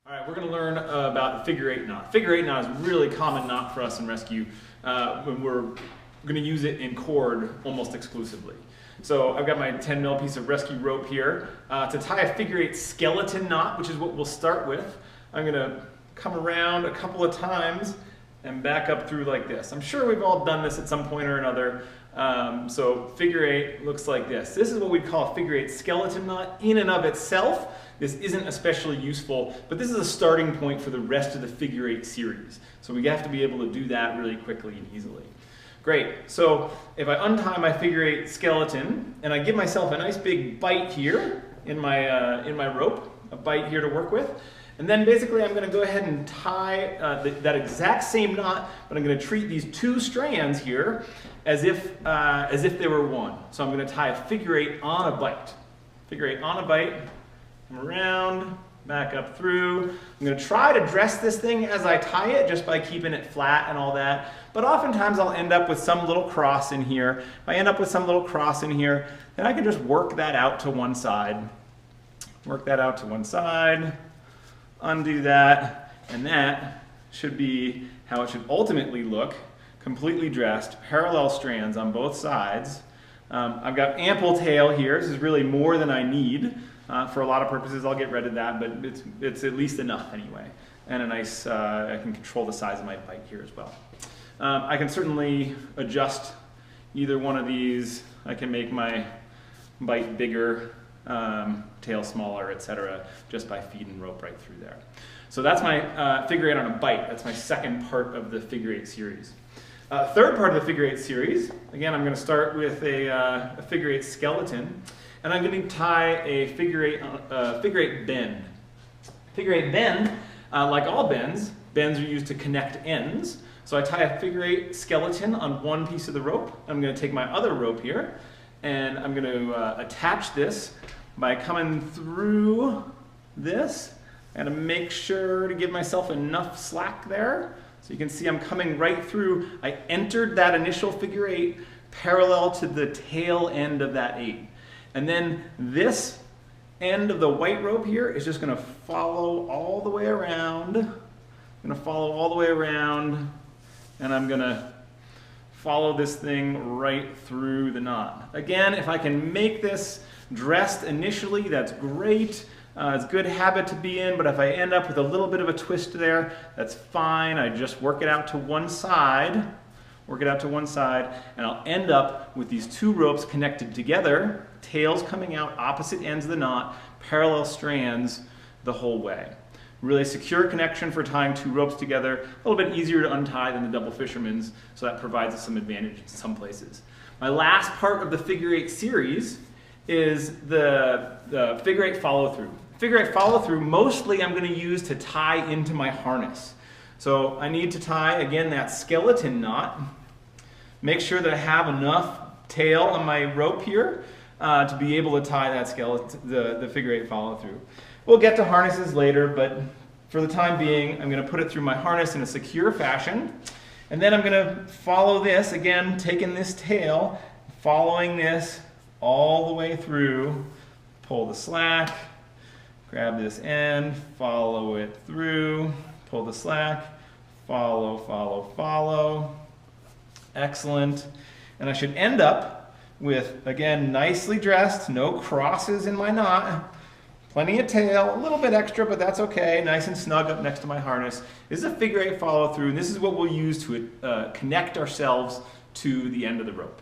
All right, we're going to learn about the figure eight knot. Figure eight knot is a really common knot for us in rescue when we're going to use it in cord almost exclusively. So I've got my 10 mil piece of rescue rope here. To tie a figure eight skeleton knot, which is what we'll start with, I'm going to come around a couple of times and back up through like this. I'm sure we've all done this at some point or another. So figure eight looks like this. This is what we call a figure eight skeleton knot in and of itself. This isn't especially useful, but this is a starting point for the rest of the figure eight series. So we have to be able to do that really quickly and easily. Great, so if I untie my figure eight skeleton and I give myself a nice big bite here in my rope, a bite here to work with, and then basically I'm going to go ahead and tie that exact same knot, but I'm going to treat these two strands here as if they were one. So I'm going to tie a figure eight on a bite. Figure eight on a bite. Come around, back up through. I'm going to try to dress this thing as I tie it just by keeping it flat and all that. But oftentimes I'll end up with some little cross in here. If I end up with some little cross in here, then I can just work that out to one side. Work that out to one side, undo that, and that should be how it should ultimately look, completely dressed, parallel strands on both sides. I've got ample tail here. This is really more than I need. For a lot of purposes, I'll get rid of that, but it's at least enough anyway. And a nice, I can control the size of my bite here as well. I can certainly adjust either one of these. I can make my bite bigger, tail smaller, etc., just by feeding rope right through there. So that's my figure eight on a bite. That's my second part of the figure eight series. Third part of the figure eight series, again, I'm going to start with a figure eight skeleton. And I'm going to tie a figure eight bend. Figure eight bend, like all bends are used to connect ends. So I tie a figure eight skeleton on one piece of the rope. I'm going to take my other rope here, and I'm going to attach this by coming through this. I'm going to make sure to give myself enough slack there. So you can see I'm coming right through. I entered that initial figure eight parallel to the tail end of that eight. And then this end of the white rope here is just going to follow all the way around. I'm going to follow all the way around, and I'm going to follow this thing right through the knot. Again, if I can make this dressed initially, that's great. It's a good habit to be in, but if I end up with a little bit of a twist there, that's fine. I just work it out to one side. Work it out to one side, and I'll end up with these two ropes connected together, tails coming out opposite ends of the knot, parallel strands the whole way. Really secure connection for tying two ropes together, a little bit easier to untie than the double fisherman's, so that provides us some advantage in some places. My last part of the figure eight series is the figure eight follow through. Figure eight follow through mostly I'm going to use to tie into my harness. So I need to tie, again, that skeleton knot. Make sure that I have enough tail on my rope here to be able to tie that skeleton, the figure eight follow through. We'll get to harnesses later, but for the time being, I'm going to put it through my harness in a secure fashion. And then I'm going to follow this, again, taking this tail, following this all the way through, pull the slack, grab this end, follow it through, pull the slack, follow, follow, follow. Excellent. And I should end up with, again, nicely dressed, no crosses in my knot, plenty of tail, a little bit extra, but that's okay, nice and snug up next to my harness. This is a figure eight follow through, and this is what we'll use to connect ourselves to the end of the rope.